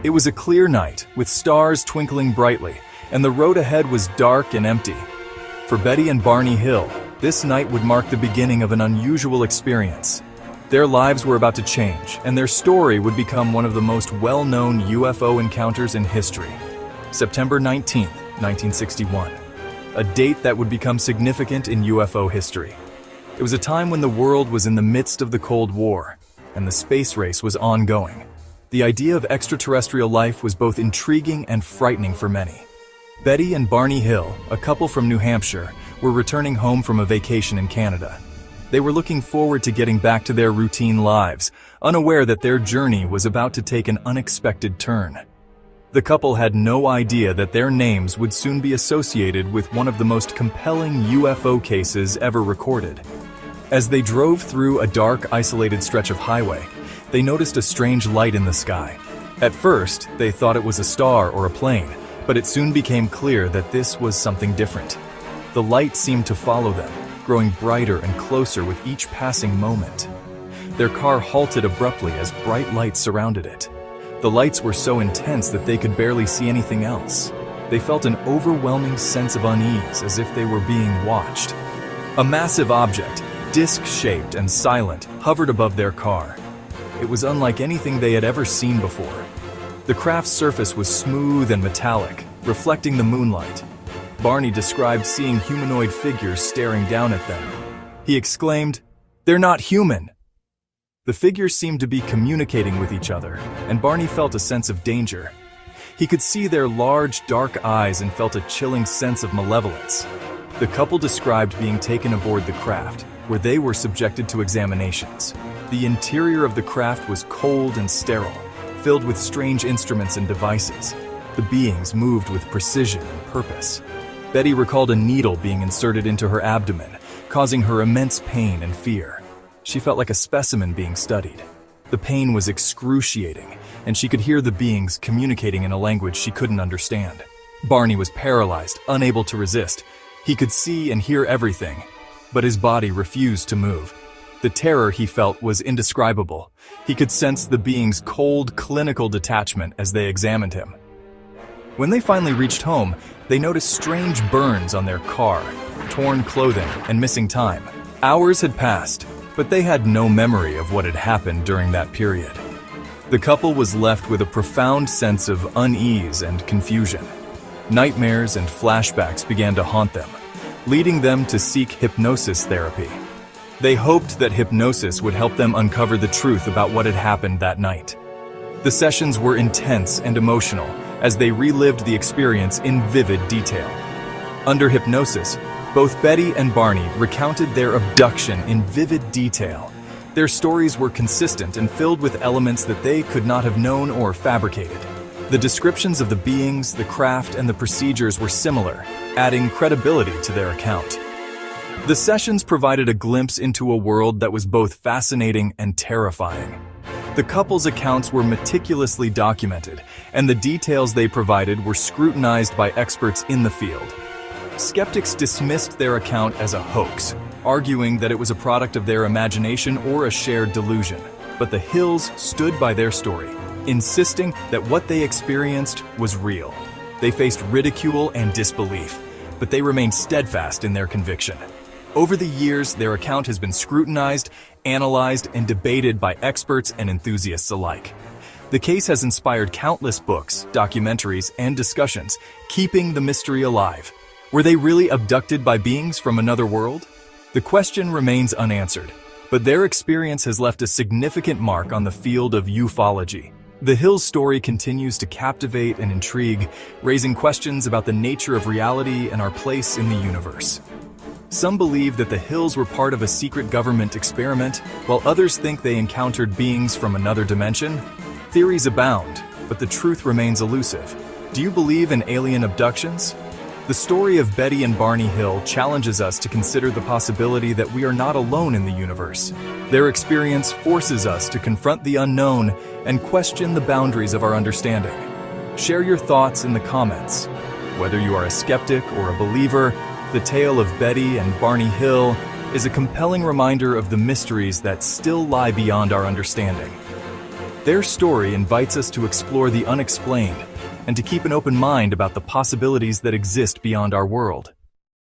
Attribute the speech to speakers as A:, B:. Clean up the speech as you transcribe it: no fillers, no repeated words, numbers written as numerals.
A: It was a clear night, with stars twinkling brightly, and the road ahead was dark and empty. For Betty and Barney Hill, this night would mark the beginning of an unusual experience. Their lives were about to change, and their story would become one of the most well-known UFO encounters in history. September 19th, 1961. A date that would become significant in UFO history. It was a time when the world was in the midst of the Cold War, and the space race was ongoing. The idea of extraterrestrial life was both intriguing and frightening for many. Betty and Barney Hill, a couple from New Hampshire, were returning home from a vacation in Canada. They were looking forward to getting back to their routine lives, unaware that their journey was about to take an unexpected turn. The couple had no idea that their names would soon be associated with one of the most compelling UFO cases ever recorded. As they drove through a dark, isolated stretch of highway, they noticed a strange light in the sky. At first, they thought it was a star or a plane, but it soon became clear that this was something different. The light seemed to follow them, growing brighter and closer with each passing moment. Their car halted abruptly as bright lights surrounded it. The lights were so intense that they could barely see anything else. They felt an overwhelming sense of unease, as if they were being watched. A massive object, disc-shaped and silent, hovered above their car. It was unlike anything they had ever seen before. The craft's surface was smooth and metallic, reflecting the moonlight. Barney described seeing humanoid figures staring down at them. He exclaimed, "They're not human!" The figures seemed to be communicating with each other, and Barney felt a sense of danger. He could see their large, dark eyes and felt a chilling sense of malevolence. The couple described being taken aboard the craft, where they were subjected to examinations. The interior of the craft was cold and sterile, filled with strange instruments and devices. The beings moved with precision and purpose. Betty recalled a needle being inserted into her abdomen, causing her immense pain and fear. She felt like a specimen being studied. The pain was excruciating, and she could hear the beings communicating in a language she couldn't understand. Barney was paralyzed, unable to resist. He could see and hear everything, but his body refused to move. The terror he felt was indescribable. He could sense the being's cold, clinical detachment as they examined him. When they finally reached home, they noticed strange burns on their car, torn clothing, and missing time. Hours had passed, but they had no memory of what had happened during that period. The couple was left with a profound sense of unease and confusion. Nightmares and flashbacks began to haunt them, leading them to seek hypnosis therapy. They hoped that hypnosis would help them uncover the truth about what had happened that night. The sessions were intense and emotional as they relived the experience in vivid detail. Under hypnosis, both Betty and Barney recounted their abduction in vivid detail. Their stories were consistent and filled with elements that they could not have known or fabricated. The descriptions of the beings, the craft, and the procedures were similar, adding credibility to their account. The sessions provided a glimpse into a world that was both fascinating and terrifying. The couple's accounts were meticulously documented, and the details they provided were scrutinized by experts in the field. Skeptics dismissed their account as a hoax, arguing that it was a product of their imagination or a shared delusion. But the Hills stood by their story, insisting that what they experienced was real. They faced ridicule and disbelief, but they remained steadfast in their conviction. Over the years, their account has been scrutinized, analyzed, and debated by experts and enthusiasts alike. The case has inspired countless books, documentaries, and discussions, keeping the mystery alive. Were they really abducted by beings from another world? The question remains unanswered, but their experience has left a significant mark on the field of ufology. The Hills story continues to captivate and intrigue, raising questions about the nature of reality and our place in the universe. Some believe that the Hills were part of a secret government experiment, while others think they encountered beings from another dimension. Theories abound, but the truth remains elusive. Do you believe in alien abductions? The story of Betty and Barney Hill challenges us to consider the possibility that we are not alone in the universe. Their experience forces us to confront the unknown and question the boundaries of our understanding. Share your thoughts in the comments. Whether you are a skeptic or a believer, the tale of Betty and Barney Hill is a compelling reminder of the mysteries that still lie beyond our understanding. Their story invites us to explore the unexplained and to keep an open mind about the possibilities that exist beyond our world.